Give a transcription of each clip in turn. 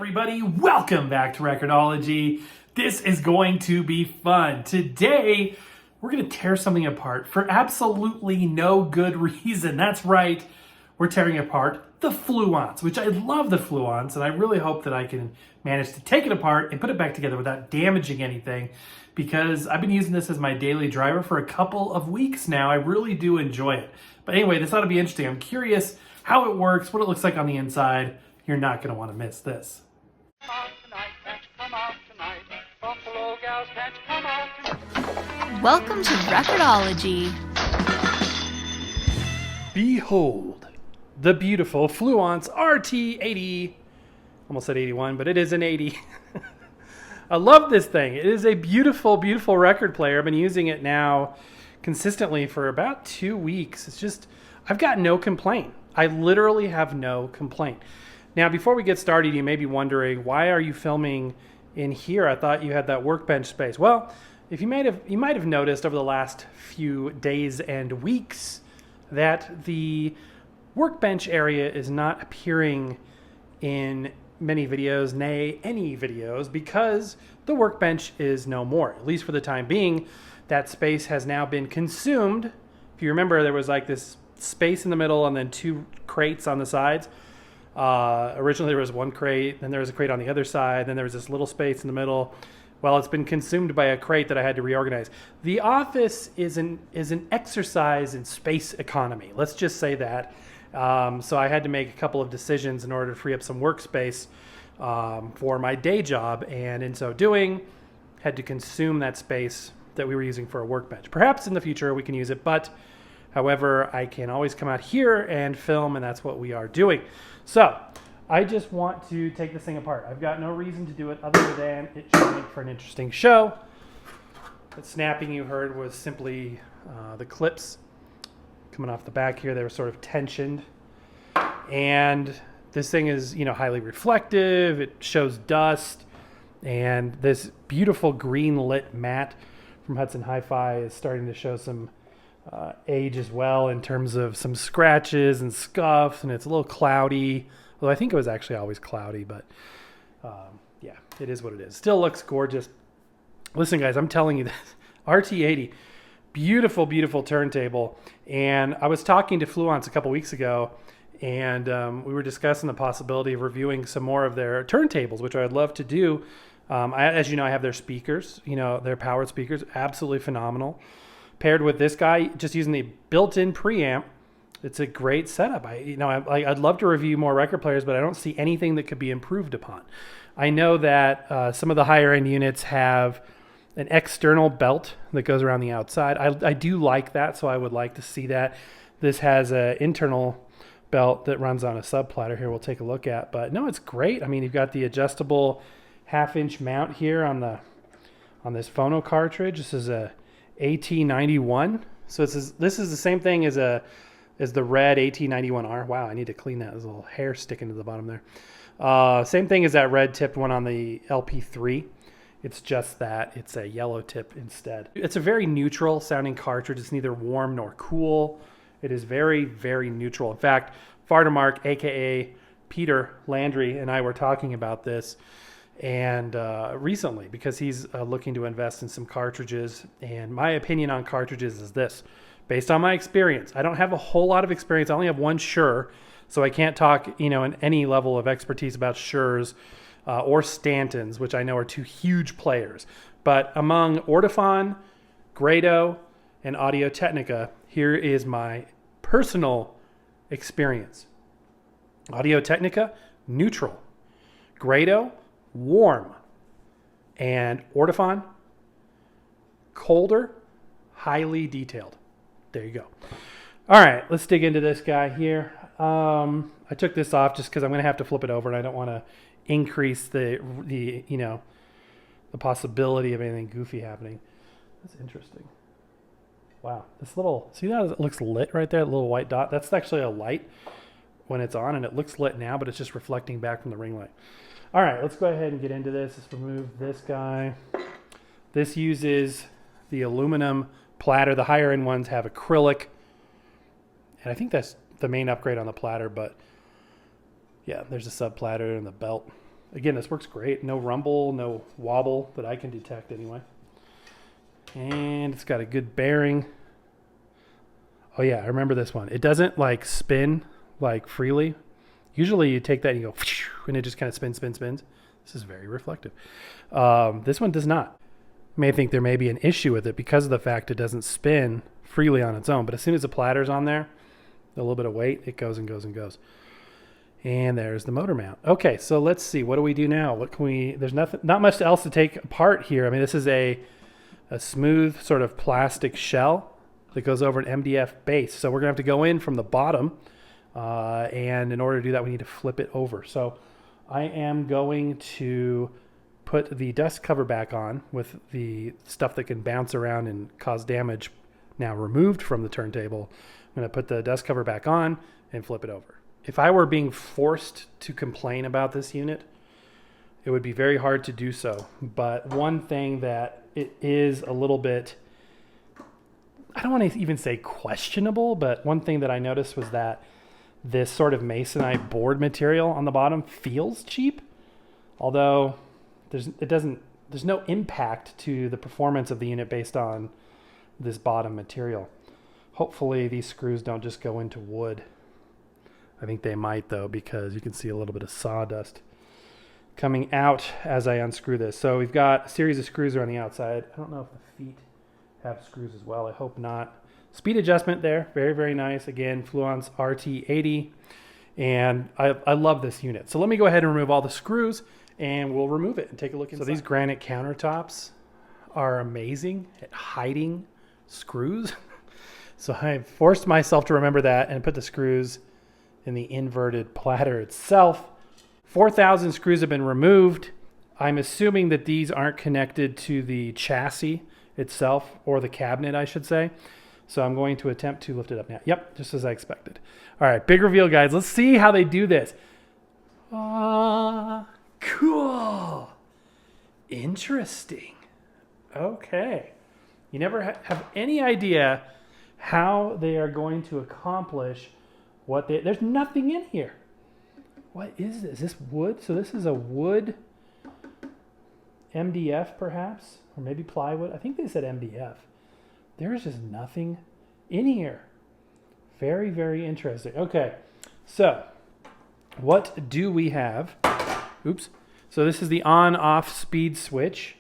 everybody? Welcome back to Record-ology. This is going to be fun. Today, we're going to tear something apart for absolutely no good reason. That's right, we're tearing apart the Fluance, which I love the Fluance, and I really hope that I can manage to take it apart and put it back together without damaging anything, because I've been using this as my daily driver for a couple of weeks now. I really do enjoy it. But anyway, this ought to be interesting. I'm curious how it works, what it looks like on the inside. You're not going to want to miss this. Welcome to Record-ology. Behold, the beautiful Fluance RT80. Almost said 81, but it is an 80. I love this thing. It is a beautiful, beautiful record player. I've been using it now consistently for about 2 weeks. It's just, I've got no complaint. I literally have no complaint. Now, before we get started, you may be wondering, why are you filming in here? I thought you had that workbench space. Well, if you might have noticed over the last few days and weeks that the workbench area is not appearing in many videos, nay, any videos, because the workbench is no more. At least for the time being, that space has now been consumed. If you remember, there was like this space in the middle and then 2 crates on the sides. Originally there was 1 crate, then there was a crate on the other side, then there was this little space in the middle. Well, it's been consumed by a crate that I had to reorganize. The office is an exercise in space economy. Let's just say that. So I had to make a couple of decisions in order to free up some workspace for my day job, and in so doing, had to consume that space that we were using for a workbench. Perhaps in the future we can use it, but however, I can always come out here and film, and that's what we are doing. So I just want to take this thing apart. I've got no reason to do it other than it should make for an interesting show. The snapping you heard was simply the clips coming off the back here. They were sort of tensioned. And this thing is, highly reflective. It shows dust. And this beautiful green lit matte from Hudson Hi-Fi is starting to show some age as well, in terms of some scratches and scuffs, and it's a little cloudy. Although I think it was actually always cloudy, but yeah, it is what it is. Still looks gorgeous. Listen, guys, I'm telling you this. RT80, beautiful, beautiful turntable. And I was talking to Fluance a couple weeks ago, and we were discussing the possibility of reviewing some more of their turntables, which I'd love to do. As you know, I have their speakers, their powered speakers, absolutely phenomenal. Paired with this guy, just using the built-in preamp, it's a great setup. I'd love to review more record players, but I don't see anything that could be improved upon. I know that some of the higher-end units have an external belt that goes around the outside. I do like that, so I would like to see that. This has an internal belt that runs on a sub-platter here we'll take a look at. But no, it's great. I mean, you've got the adjustable half-inch mount here on this phono cartridge. This is a AT91. So this is the same thing as the red AT91R. Wow, I need to clean that. There's a little hair sticking to the bottom there. Same thing as that red tipped one on the LP3. It's just that it's a yellow tip instead. It's a very neutral sounding cartridge. It's neither warm nor cool. It is very, very neutral. In fact, Fardamark, aka Peter Landry, and I were talking about this and recently, because he's looking to invest in some cartridges. And my opinion on cartridges is this: based on my experience, I don't have a whole lot of experience. I only have one Shure, so I can't talk in any level of expertise about Shures or Stantons, which I know are 2 huge players. But among Ortofon, Grado, and Audio-Technica, here is my personal experience. Audio-Technica, neutral. Grado, warm. And Ortofon, colder, highly detailed. There you go. All right, let's dig into this guy here. I took this off just because I'm going to have to flip it over, and I don't want to increase the possibility of anything goofy happening. That's interesting. Wow, this little, see that it looks lit right there, that little white dot? That's actually a light when it's on, and it looks lit now, but it's just reflecting back from the ring light. All right, let's go ahead and get into this. Let's remove this guy. This uses the aluminum platter. The higher end ones have acrylic, and I think that's the main upgrade on the platter, but yeah, there's a sub platter and the belt. Again, this works great. No rumble, no wobble that I can detect anyway. And it's got a good bearing. Oh yeah, I remember this one. It doesn't like spin like freely. Usually you take that and you go, and it just kind of spins. This is very reflective. This one does not. You may think there may be an issue with it because of the fact it doesn't spin freely on its own. But as soon as the platter's on there, a little bit of weight, it goes and goes and goes. And there's the motor mount. Okay, so let's see. What do we do now? What can we? There's not much else to take apart here. I mean, this is a smooth sort of plastic shell that goes over an MDF base. So we're gonna have to go in from the bottom, and in order to do that, we need to flip it over. So I am going to put the dust cover back on with the stuff that can bounce around and cause damage now removed from the turntable. I'm gonna put the dust cover back on and flip it over. If I were being forced to complain about this unit, it would be very hard to do so. But one thing that it is a little bit, I don't want to even say questionable, but one thing that I noticed was that this sort of masonite board material on the bottom feels cheap, although there's no impact to the performance of the unit based on this bottom material. Hopefully these screws don't just go into wood. I think they might though, because you can see a little bit of sawdust coming out as I unscrew this. So we've got a series of screws around the outside. I don't know if the feet have screws as well. I hope not. Speed adjustment there. Very, very nice. Again, Fluance RT80. And I love this unit. So let me go ahead and remove all the screws and we'll remove it and take a look inside. So these granite countertops are amazing at hiding screws. So I forced myself to remember that and put the screws in the inverted platter itself. 4,000 screws have been removed. I'm assuming that these aren't connected to the chassis itself, or the cabinet, I should say. So I'm going to attempt to lift it up now. Yep, just as I expected. All right, big reveal, guys. Let's see how they do this. Cool. Interesting. Okay. You never have any idea how they are going to accomplish what there's nothing in here. What is this? Is this wood? So this is a wood MDF perhaps, or maybe plywood. I think they said MDF. There's just nothing in here. Very, very interesting. Okay, so what do we have? Oops. So this is the on-off speed switch.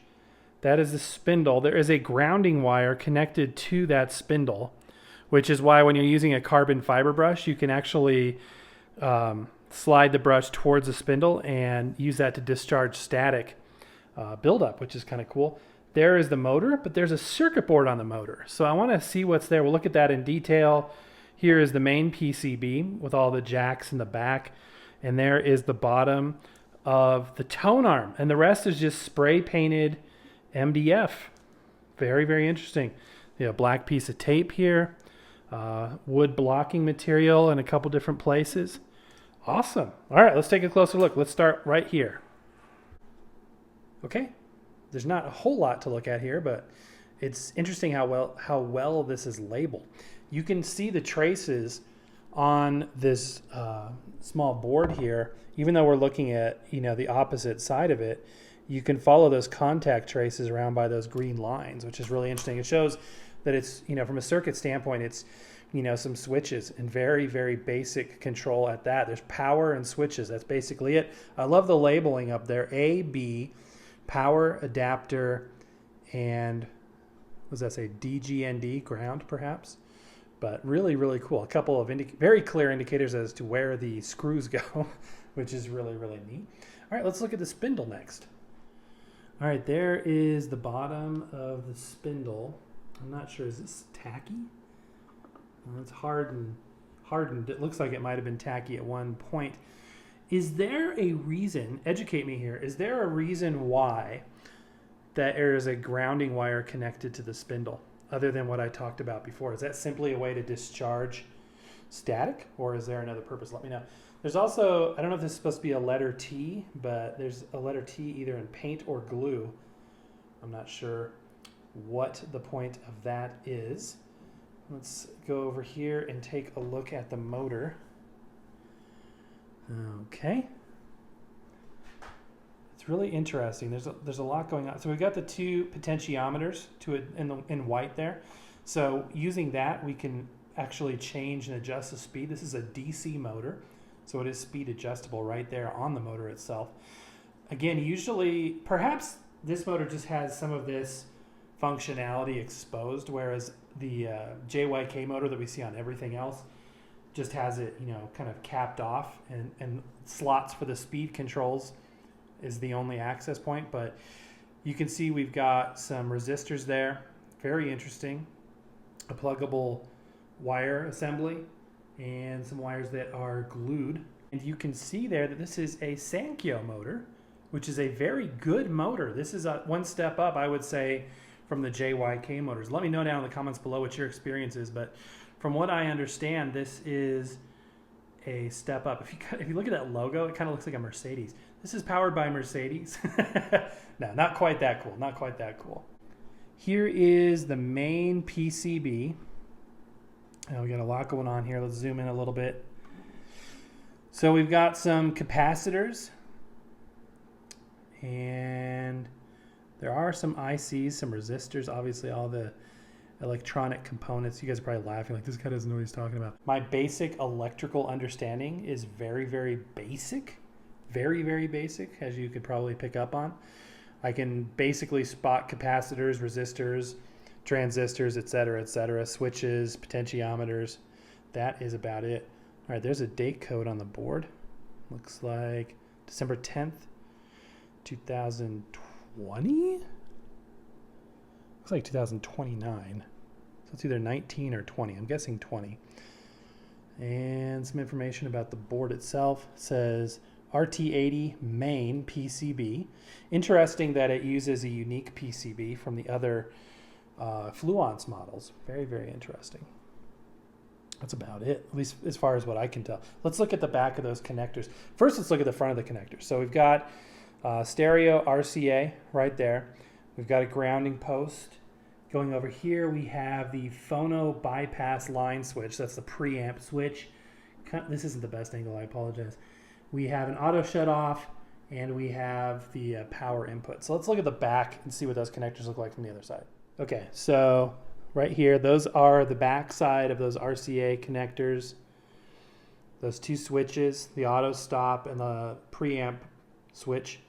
That is the spindle. There is a grounding wire connected to that spindle, which is why when you're using a carbon fiber brush, you can actually slide the brush towards the spindle and use that to discharge static buildup, which is kind of cool. There is the motor, but there's a circuit board on the motor. So I want to see what's there. We'll look at that in detail. Here is the main PCB with all the jacks in the back. And there is the bottom of the tone arm. And the rest is just spray painted MDF. Very, very interesting. You know, black piece of tape here. Wood blocking material in a couple different places. Awesome. All right, let's take a closer look. Let's start right here. Okay, there's not a whole lot to look at here, but it's interesting how well this is labeled. You can see the traces on this small board here. Even though we're looking at the opposite side of it, you can follow those contact traces around by those green lines, which is really interesting. It shows that it's, from a circuit standpoint, it's, some switches and very, very basic control at that. There's power and switches. That's basically it. I love the labeling up there. A, B, power, adapter, and what does that say? DGND, ground perhaps. But really, really cool. A couple of very clear indicators as to where the screws go, which is really, really neat. All right, let's look at the spindle next. All right, there is the bottom of the spindle. I'm not sure, is this tacky? It's hardened. It looks like it might have been tacky at one point. Is there a reason, educate me here, is there a reason why there is a grounding wire connected to the spindle other than what I talked about before? Is that simply a way to discharge static, or is there another purpose? Let me know. There's also, I don't know if this is supposed to be a letter T, but there's a letter T either in paint or glue. I'm not sure what the point of that is. Let's go over here and take a look at the motor. Okay. It's really interesting. There's a lot going on. So we've got the two potentiometers in white there. So using that, we can actually change and adjust the speed. This is a DC motor, so it is speed adjustable right there on the motor itself. Again, usually, perhaps this motor just has some of this functionality exposed, whereas the JYK motor that we see on everything else just has it, you know, kind of capped off, and slots for the speed controls is the only access point. But you can see we've got some resistors there. Very interesting. A pluggable wire assembly and some wires that are glued. And you can see there that this is a Sankyo motor, which is a very good motor. This is one step up, I would say, from the JYK motors. Let me know down in the comments below what your experience is, but from what I understand, this is a step up. If you look at that logo, it kind of looks like a Mercedes. This is powered by Mercedes. No, not quite that cool, not quite that cool. Here is the main PCB. We got a lot going on here. Let's zoom in a little bit. So we've got some capacitors, and there are some ICs, some resistors, obviously all the electronic components. You guys are probably laughing like, this guy doesn't know what he's talking about. My basic electrical understanding is very, very basic. Very, very basic, as you could probably pick up on. I can basically spot capacitors, resistors, transistors, etc., switches, potentiometers. That is about it. All right, there's a date code on the board. Looks like December 10th, 2020? Looks like 2029. So it's either 19 or 20. I'm guessing 20. And some information about the board itself. It says RT80 main PCB. Interesting that it uses a unique PCB from the other Fluance models. Very, very interesting. That's about it, at least as far as what I can tell. Let's look at the back of those connectors. First, let's look at the front of the connector. So we've got stereo RCA right there. We've got a grounding post. Going over here, we have the phono bypass line switch. That's the preamp switch. This isn't the best angle, I apologize. We have an auto shut off, and we have the power input. So let's look at the back and see what those connectors look like from the other side. Okay, so right here, those are the back side of those RCA connectors. Those two switches, the auto stop and the preamp switch.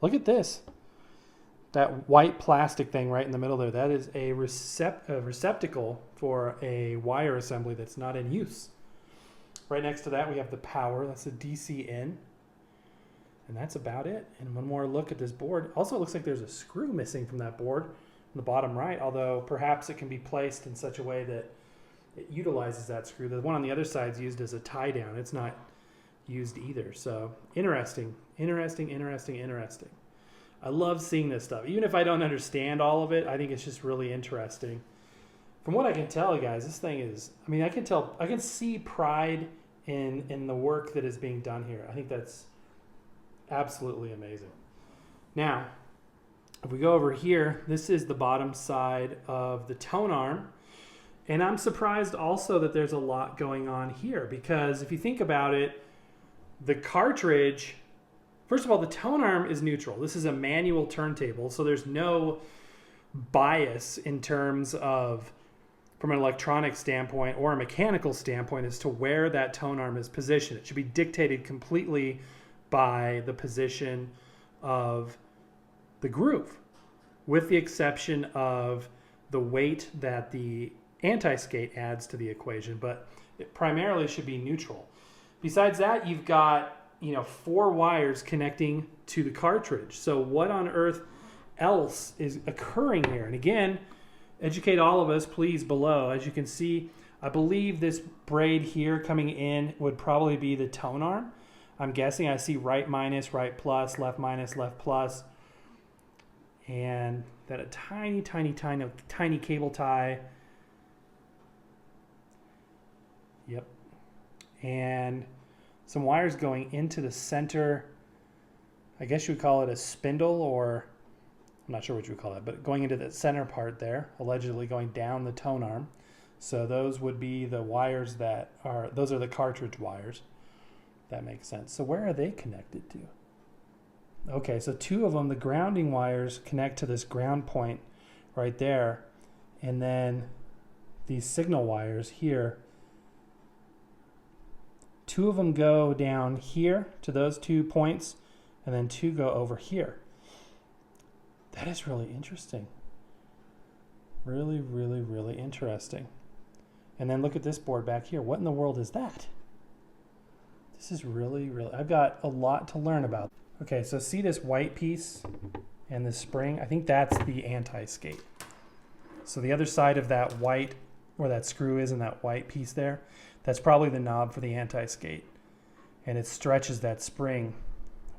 Look at this. That white plastic thing right in the middle there, that is a receptacle for a wire assembly that's not in use. Right next to that, we have the power. That's a DC in. And that's about it. And one more look at this board. Also, it looks like there's a screw missing from that board in the bottom right, although perhaps it can be placed in such a way that it utilizes that screw. The one on the other side is used as a tie down. It's not used either. So interesting, interesting, interesting, interesting. I love seeing this stuff. Even if I don't understand all of it, I think it's just really interesting. From what I can tell, guys, this thing is, I mean, I can see pride in the work that is being done here. I think that's absolutely amazing. Now, if we go over here, this is the bottom side of the tone arm. And I'm surprised also that there's a lot going on here, because if you think about it, the cartridge, first of all, the tone arm is neutral. This is a manual turntable, so there's no bias in terms of, from an electronic standpoint or a mechanical standpoint, as to where that tone arm is positioned. It should be dictated completely by the position of the groove, with the exception of the weight that the anti-skate adds to the equation, but it primarily should be neutral. Besides that, you've got, 4 wires connecting to the cartridge. So what on earth else is occurring here? And again, educate all of us, please, below. As you can see, I believe this braid here coming in would probably be the tone arm. I'm guessing. I see right minus, right plus, left minus, left plus. And that a tiny, tiny, tiny, tiny cable tie. Yep. And some wires going into the center. I guess you would call it a spindle, or I'm not sure what you would call it, but going into the center part there, allegedly going down the tone arm. So those would be the wires those are the cartridge wires. That makes sense. So where are they connected to? Okay, so two of them, the grounding wires connect to this ground point right there. And then these signal wires here, two of them go down here to those 2 points, and then two go over here. That is really interesting. Really, really, really interesting. And then look at this board back here. What in the world is that? This is really, really, I've got a lot to learn about. Okay, so see this white piece and this spring? I think that's the anti-skate. So the other side of that white, where that screw is in that white piece there, that's probably the knob for the anti-skate. And it stretches that spring,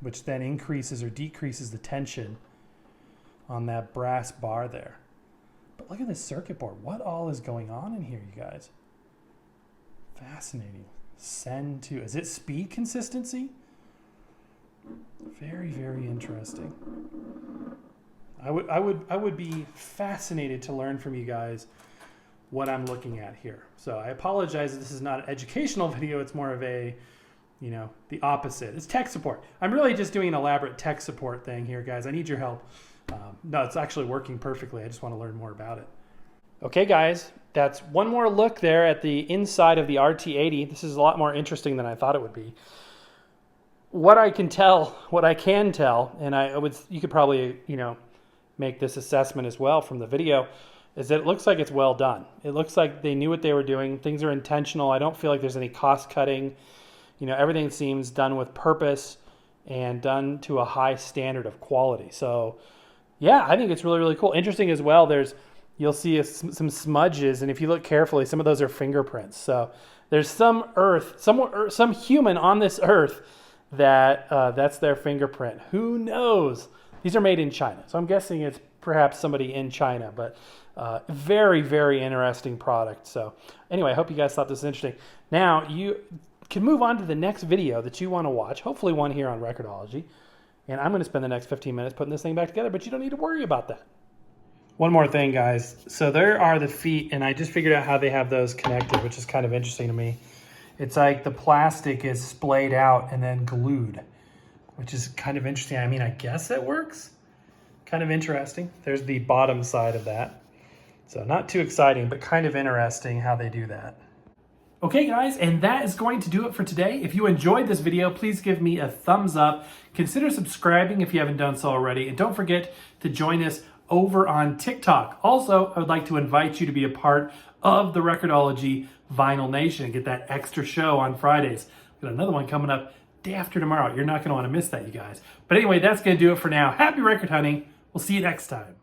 which then increases or decreases the tension on that brass bar there. But look at this circuit board. What all is going on in here, you guys? Fascinating. Send to, is it speed consistency? Very, very interesting. I would be fascinated to learn from you guys what I'm looking at here. So I apologize if this is not an educational video. It's more of a, you know, the opposite. It's tech support. I'm really just doing an elaborate tech support thing here, guys. I need your help. No, it's actually working perfectly. I just want to learn more about it. Okay, guys, that's one more look there at the inside of the RT80. This is a lot more interesting than I thought it would be. What I can tell, and you could probably, you know, make this assessment as well from the video, is that it looks like it's well done. It looks like they knew what they were doing. Things are intentional. I don't feel like there's any cost cutting. You know, everything seems done with purpose and done to a high standard of quality. So yeah, I think it's really, really cool. Interesting as well, you'll see some smudges, and if you look carefully, some of those are fingerprints. So there's some human on this earth that that's their fingerprint. Who knows? These are made in China, so I'm guessing it's perhaps somebody in China, but very, very interesting product. So anyway, I hope you guys thought this was interesting. Now you can move on to the next video that you want to watch, hopefully one here on Record-ology. And I'm going to spend the next 15 minutes putting this thing back together, but you don't need to worry about that. One more thing, guys. So there are the feet, and I just figured out how they have those connected, which is kind of interesting to me. It's like the plastic is splayed out and then glued, which is kind of interesting. I mean, I guess it works. Kind of interesting. There's the bottom side of that. So not too exciting, but kind of interesting how they do that. Okay, guys, and that is going to do it for today. If you enjoyed this video, please give me a thumbs up. Consider subscribing if you haven't done so already. And don't forget to join us over on TikTok. Also, I would like to invite you to be a part of the Record-ology Vinyl Nation and get that extra show on Fridays. We've got another one coming up day after tomorrow. You're not going to want to miss that, you guys. But anyway, that's going to do it for now. Happy record hunting. We'll see you next time.